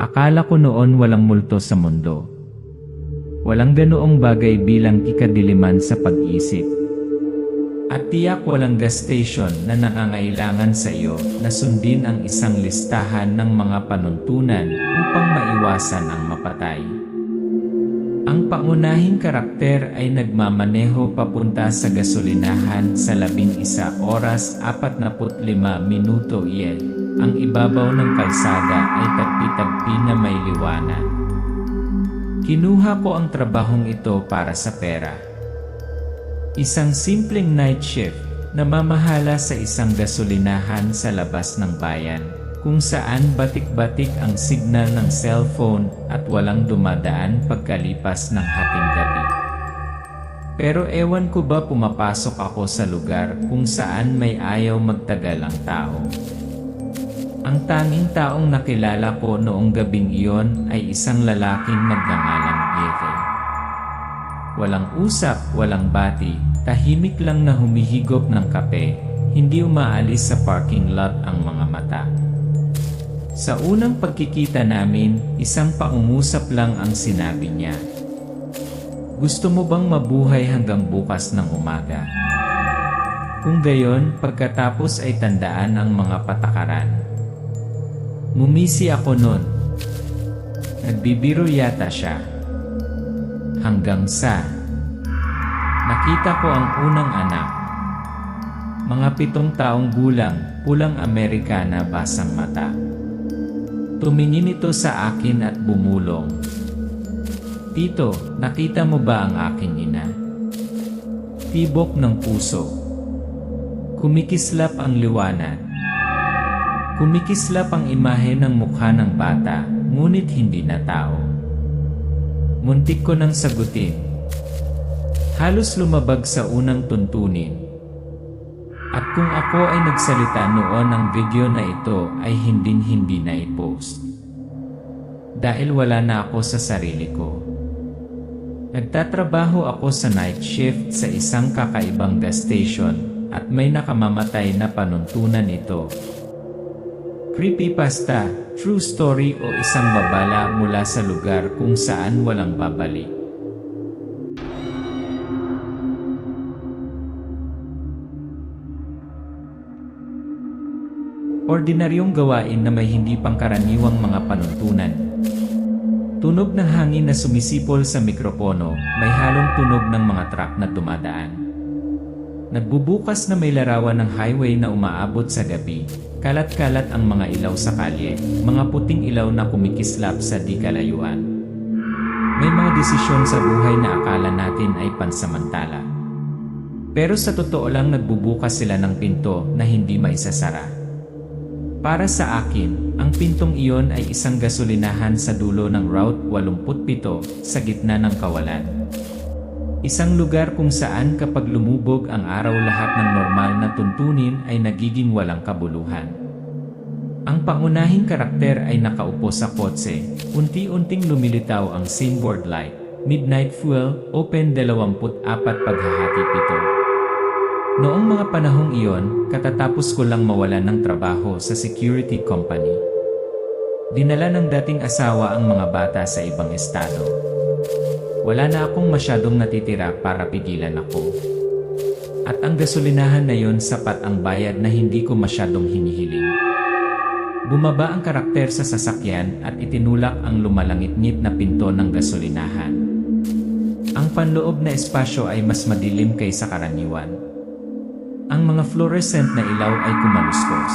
Akala ko noon walang multo sa mundo. Walang ganoong bagay bilang ikadiliman sa pag-isip. At tiyak walang gas station na nangangailangan sa iyo na sundin ang isang listahan ng mga panuntunan upang maiwasan ang mapatay. Ang pangunahing karakter ay nagmamaneho papunta sa gasolinahan sa 11 oras 45 minuto iyan. Ang ibabaw ng kalsada ay tagpi-tagpi na may liwanag. Kinuha ko ang trabahong ito para sa pera. Isang simpleng night shift na mamahala sa isang gasolinahan sa labas ng bayan, kung saan batik-batik ang signal ng cellphone at walang dumadaan pagkalipas ng hating gabi. Pero ewan ko ba pumapasok ako sa lugar kung saan may ayaw magtagal ang tao. Ang tanging taong nakilala ko noong gabing iyon ay isang lalaking nagngangalang Eve. Walang usap, walang bati, tahimik lang na humihigop ng kape, hindi umaalis sa parking lot ang mga mata. Sa unang pagkikita namin, isang pangungusap lang ang sinabi niya. Gusto mo bang mabuhay hanggang bukas ng umaga? Kung gayon, pagkatapos ay tandaan ang mga patakaran. Ngumisi ako noon. Nagbibiro yata siya. Hanggang sa nakita ko ang unang anak. Mga 7 taong gulang, pulang Amerikana basang mata. Tumingin ito sa akin at bumulong. Tito, nakita mo ba ang aking ina? Tibok ng puso. Kumikislap ang liwanag. Kumikislap ang imahe ng mukha ng bata, ngunit hindi na tao. Muntik ko nang sagutin. Halos lumabag sa unang tuntunin. At kung ako ay nagsalita noon, ang video na ito ay hinding-hindi na i-post. Dahil wala na ako sa sarili ko. Nagtatrabaho ako sa night shift sa isang kakaibang gas station at may nakamamatay na panuntunan ito. Creepypasta, true story o isang babala mula sa lugar kung saan walang babalik. Ordinaryong gawain na may hindi pangkaraniwang mga panuntunan. Tunog ng hangin na sumisipol sa mikropono, may halong tunog ng mga truck na dumadaan. Nagbubukas na may larawan ng highway na umaabot sa gabi. Kalat-kalat ang mga ilaw sa kalye, mga puting ilaw na kumikislap sa di kalayuan. May mga desisyon sa buhay na akala natin ay pansamantala. Pero sa totoo lang nagbubukas sila ng pinto na hindi maisasara. Para sa akin, ang pintong iyon ay isang gasolinahan sa dulo ng Route 87 sa gitna ng kawalan. Isang lugar kung saan kapag lumubog ang araw lahat ng normal na tuntunin ay nagiging walang kabuluhan. Ang pangunahing karakter ay nakaupo sa kotse, unti-unting lumilitaw ang seinboard light, midnight fuel, open 24 paghahati 7. Noong mga panahong iyon, katatapos ko lang mawalan ng trabaho sa security company. Dinala ng dating asawa ang mga bata sa ibang estado. Wala na akong masyadong natitira para pigilan ako. At ang gasolinahan na yon sapat ang bayad na hindi ko masyadong hinihiling. Bumaba ang karakter sa sasakyan at itinulak ang lumalangit-ngit na pinto ng gasolinahan. Ang panloob na espasyo ay mas madilim kaysa karaniwan. Ang mga fluorescent na ilaw ay kumaluskos.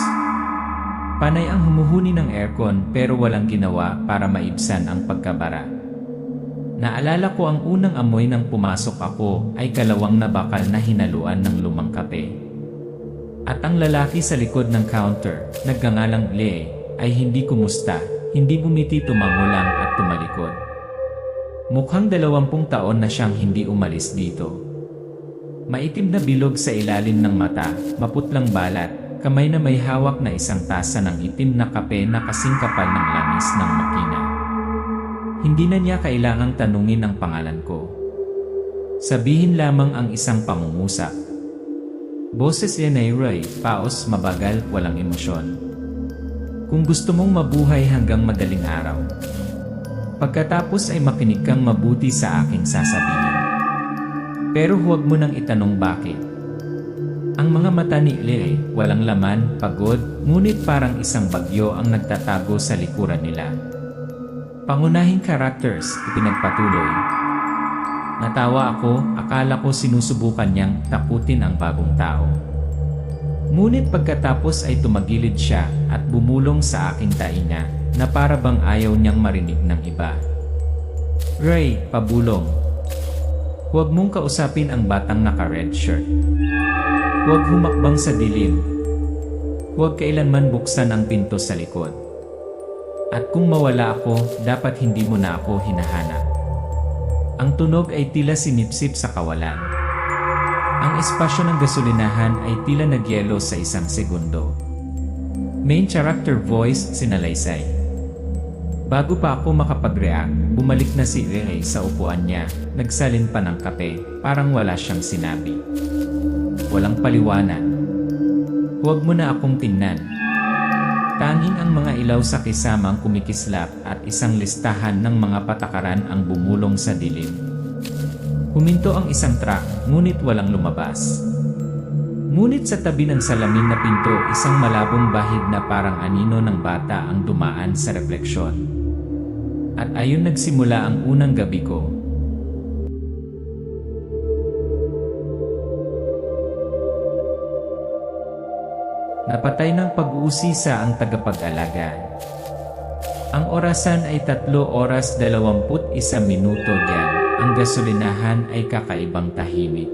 Panay ang humuhuni ng aircon pero walang ginawa para maibsan ang pagkabara. Naalala ko ang unang amoy nang pumasok ako ay kalawang na bakal na hinaluan ng lumang kape. At ang lalaki sa likod ng counter, nagngangalang Lee, ay hindi kumusta, hindi bumiti, tumango lang at tumalikod. Mukhang 20 taon na siyang hindi umalis dito. Maitim na bilog sa ilalim ng mata, maputlang balat, kamay na may hawak na isang tasa ng itim na kape na kasing kapal ng langis ng makina. Hindi na niya kailangang tanungin ang pangalan ko. Sabihin lamang ang isang pangungusap. Boses niya ay Roy, paos, mabagal, walang emosyon. Kung gusto mong mabuhay hanggang madaling araw, pagkatapos ay makinig kang mabuti sa aking sasabihin. Pero huwag mo nang itanong bakit. Ang mga mata ni Lee, walang laman, pagod, ngunit parang isang bagyo ang nagtatago sa likuran nila. Pangunahing characters, ipinagpatuloy. Natawa ako, akala ko sinusubukan niyang takutin ang bagong tao. Ngunit pagkatapos ay tumagilid siya at bumulong sa aking tainga na para bang ayaw niyang marinig ng iba. Ray, pabulong. Huwag mong kausapin ang batang naka-red shirt. Huwag humakbang sa dilim. Huwag kailanman buksan ang pinto sa likod. At kung mawala ako, dapat hindi mo na ako hinahanap. Ang tunog ay tila sinipsip sa kawalan. Ang espasyo ng gasolinahan ay tila nagyelo sa isang segundo. Main character voice, sinalaysay. Bago pa ako makapag-react, bumalik na si Ray sa upuan niya, nagsalin pa ng kape, parang wala siyang sinabi. Walang paliwanag. Huwag mo na akong tingnan. Tanging ang mga ilaw sa kisama ang kumikislap at isang listahan ng mga patakaran ang bumulong sa dilim. Huminto ang isang truck, ngunit walang lumabas. Ngunit sa tabi ng salamin na pinto, isang malabong bahid na parang anino ng bata ang dumaan sa refleksyon. At ayun nagsimula ang unang gabi ko. Napatay ng pag-uusisa ang tagapag-alaga. Ang orasan ay 3 oras 21 minuto diyan. Ang gasolinahan ay kakaibang tahimik.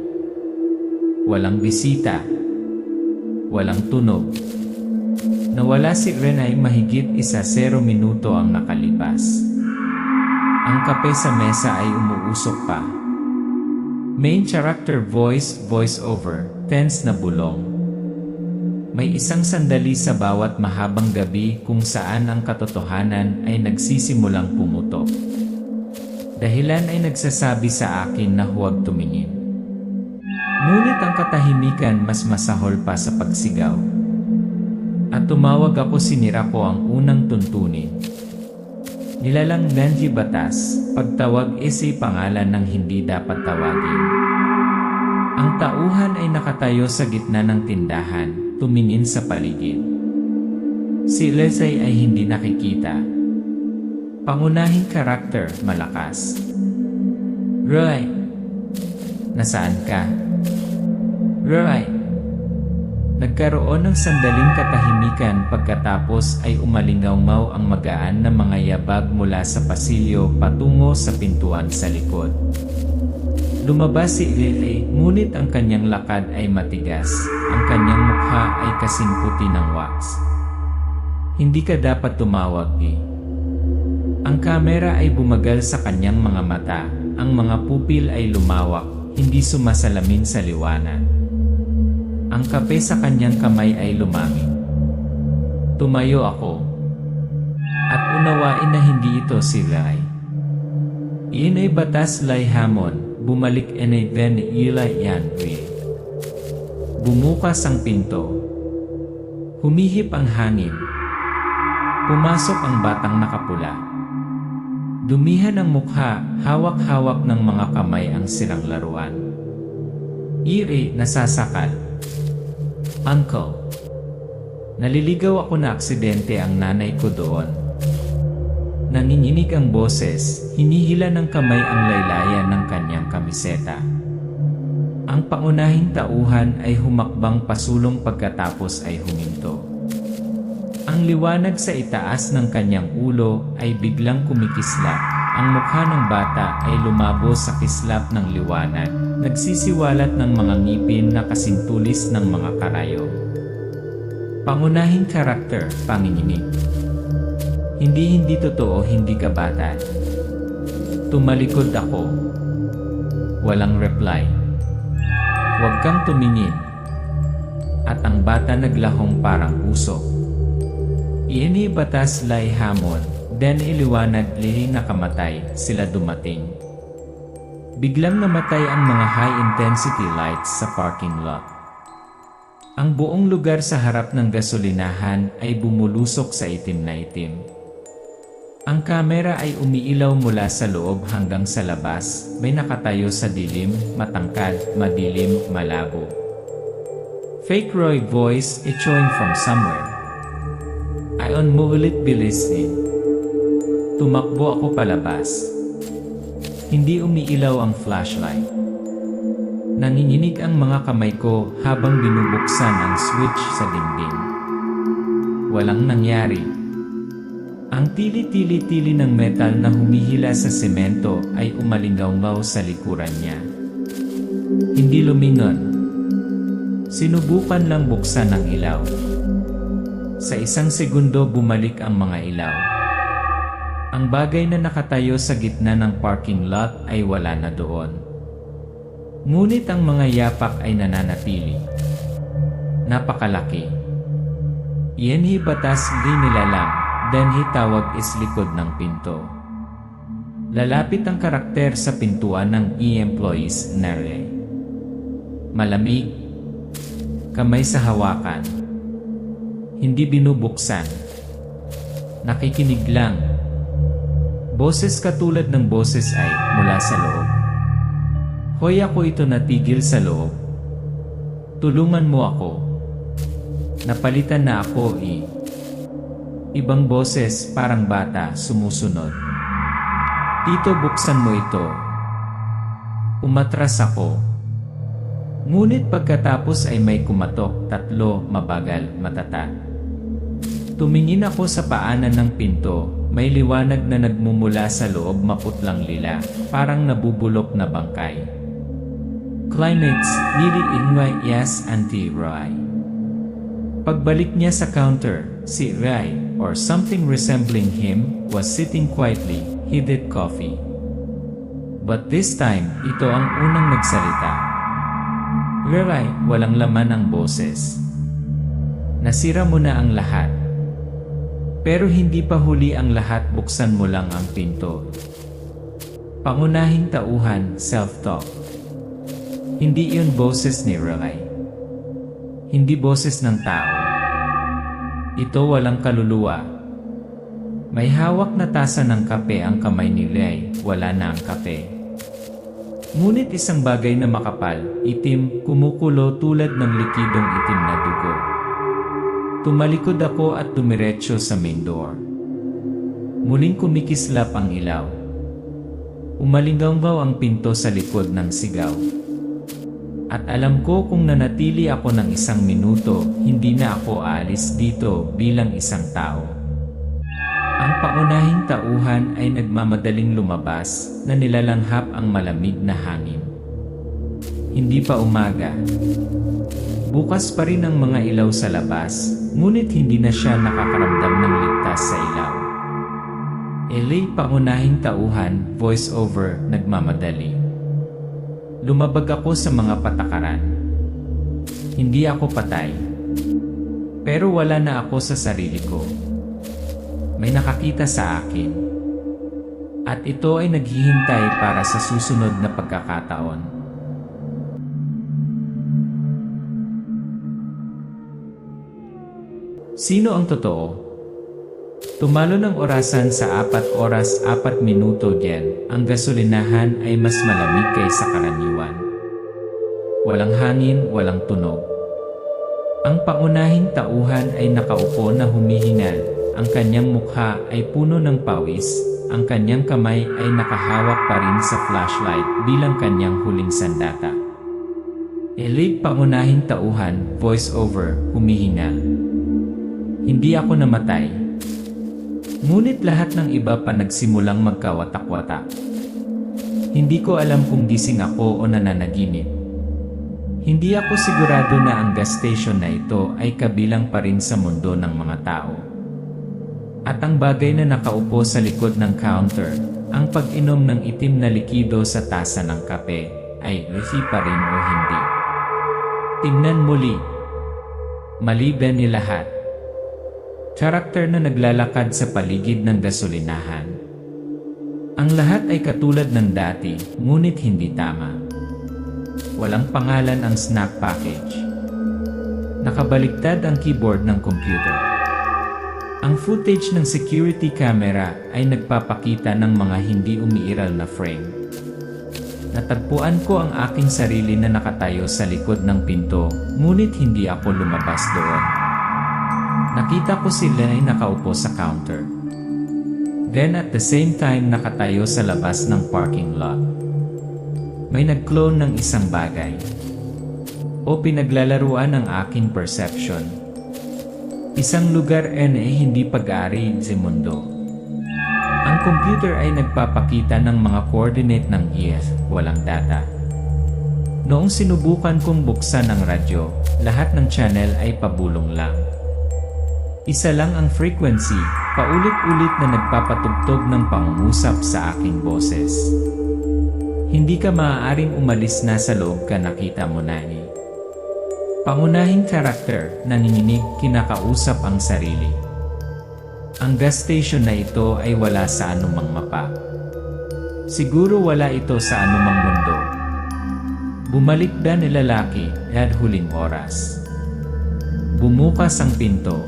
Walang bisita. Walang tunog. Nawala si Renay mahigit 1-0 minuto ang nakalipas. Ang kape sa mesa ay umuusok pa. Main character voice over, tense na bulong. May isang sandali sa bawat mahabang gabi kung saan ang katotohanan ay nagsisimulang pumutok. Dahilan ay nagsasabi sa akin na huwag tumingin. Ngunit ang katahimikan mas masahol pa sa pagsigaw. At tumawag ako, sinira ko ang unang tuntunin. Nilalang Ganji batas, pagtawag isa'y pangalan ng hindi dapat tawagin. Ang tauhan ay nakatayo sa gitna ng tindahan, tumingin sa paligid. Si Leslie ay hindi nakikita. Pangunahing karakter, malakas. Roy! Nasaan ka? Roy! Nagkaroon ng sandaling katahimikan pagkatapos ay umalingaw-ngaw ang magaan na mga yabag mula sa pasilyo patungo sa pintuan sa likod. Lumabas si Lily, ngunit ang kanyang lakad ay matigas. Ang kanyang mukha ay kasing puti ng wax. Hindi ka dapat tumawag, eh. Ang kamera ay bumagal sa kanyang mga mata. Ang mga pupil ay lumawak, hindi sumasalamin sa liwanag. Ang kape sa kanyang kamay ay lumamig. Tumayo ako. At unawain na hindi ito si Lai. Iyon ay batas Lai Hamon. Bumalik then Eli Yanri. Bumukas ang pinto. Humihip ang hangin. Pumasok ang batang nakapula. Dumihan ang mukha, hawak-hawak ng mga kamay ang sirang laruan. Iri, nasasakal. Uncle. Naliligaw ako na aksidente ang nanay ko doon. Nanginginig ang boses, hinihila ng kamay ang laylayan ng kanyang kamiseta. Ang pangunahing tauhan ay humakbang pasulong pagkatapos ay huminto. Ang liwanag sa itaas ng kanyang ulo ay biglang kumikislap. Ang mukha ng bata ay lumabo sa kislap ng liwanag, nagsisiwalat ng mga ngipin na kasintulis ng mga karayo. Pangunahing karakter, panginginig. Hindi totoo, hindi ka bata. Tumalikod ako. Walang reply. Huwag kang tumingin. At ang bata naglahong parang usok. Iini batas Lai Hamon, then iliwanag Lili nakamatay, sila dumating. Biglang namatay ang mga high-intensity lights sa parking lot. Ang buong lugar sa harap ng gasolinahan ay bumulusok sa itim na itim. Ang kamera ay umiilaw mula sa loob hanggang sa labas, may nakatayo sa dilim, matangkad, madilim, malabo. Fake Roy voice, echoing from somewhere. Ayon mo ulit bilisin. Tumakbo ako palabas. Hindi umiilaw ang flashlight. Nanginginig ang mga kamay ko habang binubuksan ang switch sa dingding. Walang nangyari. Ang tili-tili-tili ng metal na humihila sa semento ay umalingaw-ngaw sa likuran niya. Hindi lumingon. Sinubukan lang buksan ang ilaw. Sa isang segundo bumalik ang mga ilaw. Ang bagay na nakatayo sa gitna ng parking lot ay wala na doon. Ngunit ang mga yapak ay nananatili. Napakalaki. Iyan batas di nilalang, then tawag is likod ng pinto. Lalapit ang karakter sa pintuan ng e-employees nare. Malamig. Kamay sa hawakan. Hindi binubuksan. Nakikinig lang. Boses katulad ng boses ay mula sa loob. Hoy, ako ito, natigil sa loob. Tulungan mo ako. Napalitan na ako Ibang boses, parang bata, sumusunod. Tito, buksan mo ito. Umatras ako. Ngunit pagkatapos ay may kumatok, tatlo, mabagal, matata. Tumingin ako sa paanan ng pinto, may liwanag na nagmumula sa loob, maputlang lila, parang nabubulok na bangkay. Climates, Nili Ingway, yes, Auntie Rai. Pagbalik niya sa counter, si Rai, or something resembling him, was sitting quietly, heated coffee. But this time, ito ang unang nagsalita. Rai, walang laman ang boses. Nasira mo na ang lahat. Pero hindi pa huli ang lahat, buksan mo lang ang pinto. Pangunahing tauhan, self-talk. Hindi iyon boses ni Rai. Hindi boses ng tao. Ito walang kaluluwa. May hawak na tasa ng kape ang kamay ni Rai, wala na ang kape. Ngunit isang bagay na makapal, itim, kumukulo tulad ng likidong itim na dugo. Tumalikod ako at dumiretso sa main door. Muling kumikislap ang ilaw. Umalingaw ang pinto sa likod ng sigaw. At alam ko kung nanatili ako ng 1 minuto, hindi na ako aalis dito bilang isang tao. Ang paunahing tauhan ay nagmamadaling lumabas na nilalanghap ang malamig na hangin. Hindi pa umaga. Bukas pa rin ang mga ilaw sa labas, ngunit hindi na siya nakakaramdam ng ligtas sa ilaw. LA, paunahing tauhan, voice over, nagmamadali. Lumabag ako sa mga patakaran. Hindi ako patay. Pero wala na ako sa sarili ko. May nakakita sa akin. At ito ay naghihintay para sa susunod na pagkakataon. Sino ang totoo? Tumalo ng orasan sa 4 oras 4 minuto diyan, ang gasolinahan ay mas malamig kaysa karaniwan. Walang hangin, walang tunog. Ang pangunahing tauhan ay nakaupo na humihingal, ang kanyang mukha ay puno ng pawis, ang kanyang kamay ay nakahawak pa rin sa flashlight bilang kanyang huling sandata. Elite, pangunahing tauhan, voice over, humihingal. Hindi ako namatay. Ngunit lahat ng iba pa nagsimulang magkawatak-watak. Hindi ko alam kung gising ako o nananaginip. Hindi ako sigurado na ang gas station na ito ay kabilang pa rin sa mundo ng mga tao. At ang bagay na nakaupo sa likod ng counter, ang pag-inom ng itim na likido sa tasa ng kape, ay refi pa rin o hindi. Tingnan muli. Maliban ni lahat. Karakter na naglalakad sa paligid ng gasolinahan. Ang lahat ay katulad ng dati, ngunit hindi tama. Walang pangalan ang snack package. Nakabaliktad ang keyboard ng computer. Ang footage ng security camera ay nagpapakita ng mga hindi umiiral na frame. Natagpuan ko ang aking sarili na nakatayo sa likod ng pinto, ngunit hindi ako lumabas doon. Nakita ko sila ay nakaupo sa counter. Then at the same time nakatayo sa labas ng parking lot. May nag-clone ng isang bagay. O pinaglalaruan ng aking perception. Isang lugar ay hindi pag-aari sa mundo. Ang computer ay nagpapakita ng mga coordinate ng EF, walang data. Noong sinubukan kong buksan ang radyo, lahat ng channel ay pabulong lang. Isa lang ang frequency, paulit-ulit na nagpapatugtog ng pangungusap sa aking boses. Hindi ka maaaring umalis na sa loob ka, nakita mo na ni. Pangunahing karakter, nanginginig, kinakausap ang sarili. Ang gas station na ito ay wala sa anumang mapa. Siguro wala ito sa anumang mundo. Bumalik na ni lalaki at huling oras. Bumukas ang pinto.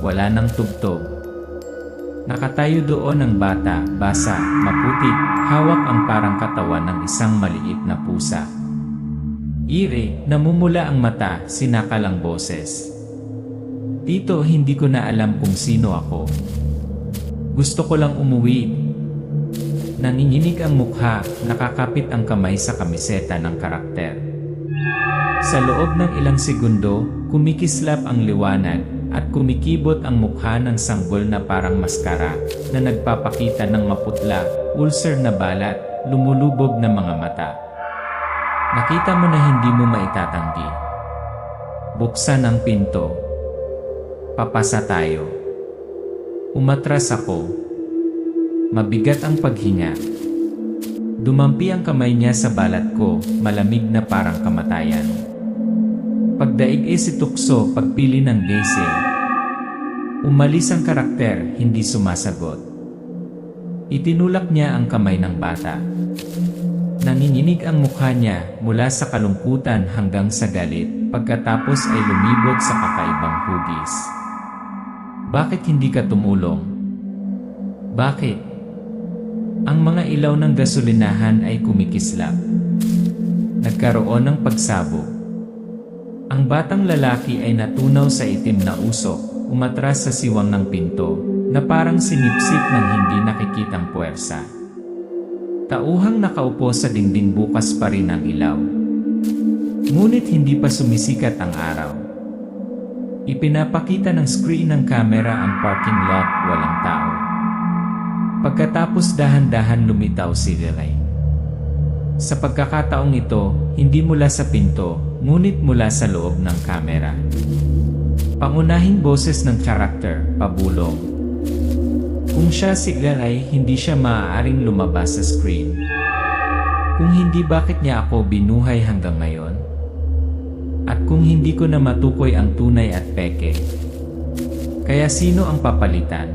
Wala nang tugtog. Nakatayo doon ang bata, basa, maputi, hawak ang parang katawan ng isang maliit na pusa. Ire, namumula ang mata, sinakal ang boses. Dito hindi ko na alam kung sino ako. Gusto ko lang umuwi. Nanginginig ang mukha, nakakapit ang kamay sa kamiseta ng karakter. Sa loob ng ilang segundo, kumikislap ang liwanag at kumikibot ang mukha ng sanggol na parang maskara na nagpapakita ng maputla, ulcer na balat, lumulubog na mga mata. Nakita mo na hindi mo maitatanggi. Buksan ang pinto. Papasa tayo. Umatras ako. Mabigat ang paghinga. Dumampi ang kamay niya sa balat ko, malamig na parang kamatayan. Pagdaig si tukso, pagpili ng dese. Umalis ang karakter, hindi sumasagot. Itinulak niya ang kamay ng bata. Nanginginig ang mukha niya mula sa kalungkutan hanggang sa galit, pagkatapos ay lumibot sa kakaibang hugis. Bakit hindi ka tumulong? Bakit? Ang mga ilaw ng gasolinahan ay kumikislap. Nagkaroon ng pagsabog. Ang batang lalaki ay natunaw sa itim na usok, umatras sa siwang ng pinto, na parang sinipsip ng hindi nakikitang puwersa. Tauhang nakaupo sa dingding, bukas pa rin ang ilaw. Ngunit hindi pa sumisikat ang araw. Ipinapakita ng screen ng kamera ang parking lot, walang tao. Pagkatapos dahan-dahan lumitaw si Riley. Sa pagkakataong ito, hindi mula sa pinto, ngunit mula sa loob ng kamera. Pangunahing boses ng karakter, pabulong. Kung siya si Riley, hindi siya maaaring lumabas sa screen. Kung hindi, bakit niya ako binuhay hanggang ngayon? At kung hindi ko na matukoy ang tunay at peke, kaya sino ang papalitan?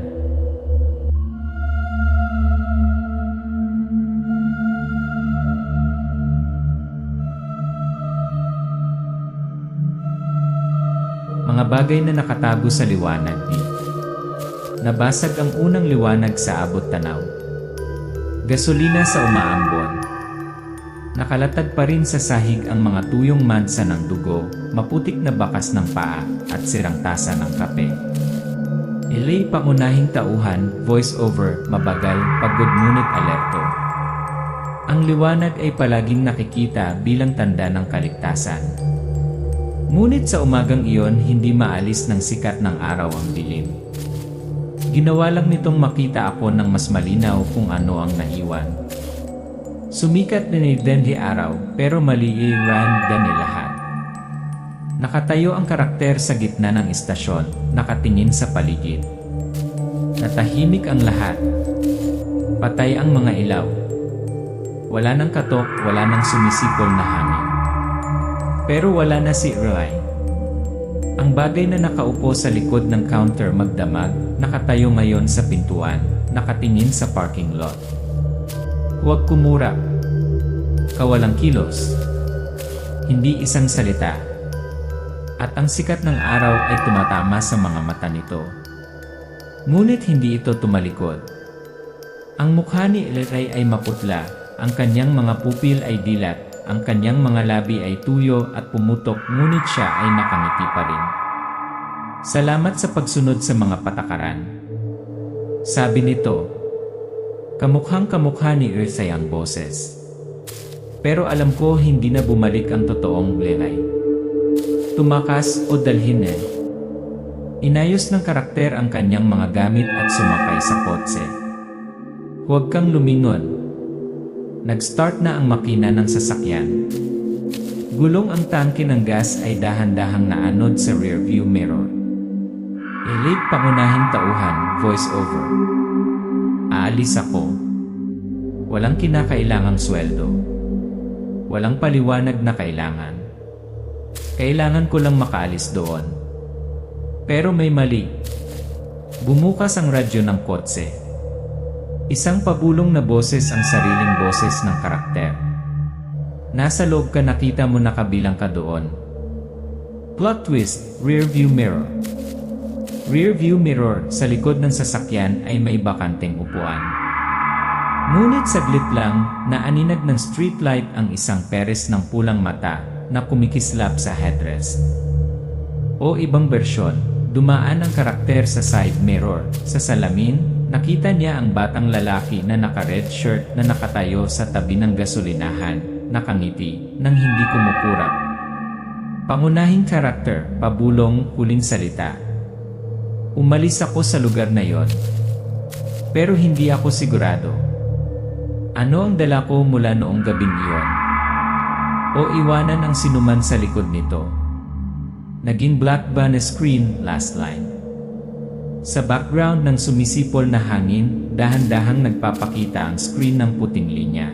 Mga bagay na nakatago sa liwanag ni. Nabasag ang unang liwanag sa abot tanaw. Gasolina sa umaambon. Nakalatag pa rin sa sahig ang mga tuyong mansa ng dugo, maputik na bakas ng paa, at sirang tasa ng kape. Ilay pangunahing tauhan, voice over, mabagal, pagod ngunit alerto. Ang liwanag ay palaging nakikita bilang tanda ng kaligtasan. Ngunit sa umagang iyon, hindi maalis ng sikat ng araw ang dilim. Ginawa lang nitong makita ako ng mas malinaw kung ano ang naiwan. Sumikat din ni araw, pero maliiwan din ni lahat. Nakatayo ang karakter sa gitna ng istasyon, nakatingin sa paligid. Natahimik ang lahat. Patay ang mga ilaw. Wala nang katok, wala nang sumisipol na hangin. Pero wala na si Riley. Ang bagay na nakaupo sa likod ng counter magdamag, nakatayo ngayon sa pintuan, nakatingin sa parking lot. Huwag kumurap. Kawalang kilos. Hindi isang salita. at ang sikat ng araw ay tumatama sa mga mata nito. Ngunit hindi ito tumalikod. Ang mukha ni Elray ay maputla, ang kanyang mga pupil ay dilat, ang kanyang mga labi ay tuyo at pumutok, ngunit siya ay nakangiti pa rin. Salamat sa pagsunod sa mga patakaran. Sabi nito. Kamukhang kamukha ni Elray ang boses. Pero alam ko hindi na bumalik ang totoong Elray. Tumakas o dalhin eh. Inayos ng karakter ang kanyang mga gamit at sumakay sa kotse. Huwag kang lumingon. Nag-start na ang makina ng sasakyan. Gulong ang tangke ng gas ay dahan-dahang naanod sa rearview mirror. Elite pangunahing tauhan, voice over. Aalis ako. Walang kinakailangang sweldo. Walang paliwanag na kailangan. Kailangan ko lang makaalis doon. Pero may mali. Bumukas ang radyo ng kotse. Isang pabulong na boses ang sariling boses ng karakter. Nasa loob ka, nakita mo na kabilang ka doon. Plot twist, rearview mirror. Rearview mirror, sa likod ng sasakyan ay may bakanteng upuan. Ngunit saglit lang, naaninag ng streetlight ang isang peres ng pulang mata na kumikislap sa headrest. O ibang bersyon, dumaan ang karakter sa side mirror. Sa salamin, nakita niya ang batang lalaki na naka-red shirt na nakatayo sa tabi ng gasolinahan, nakangiti, nang hindi kumukurap. Pangunahing karakter, pabulong, huling salita. Umalis ako sa lugar na yon. Pero hindi ako sigurado. Ano ang dala ko mula noong gabing iyon? O iwanan ang sinuman sa likod nito? Naging black ba na screen, last line. Sa background ng sumisipol na hangin, dahan-dahang nagpapakita ang screen ng puting linya.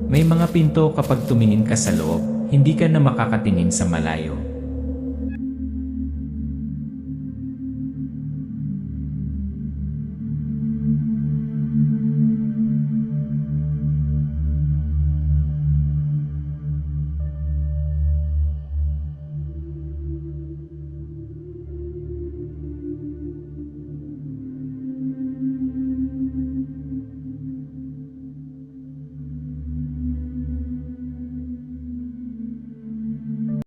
May mga pinto kapag tumingin ka sa loob, hindi ka na makakatingin sa malayo.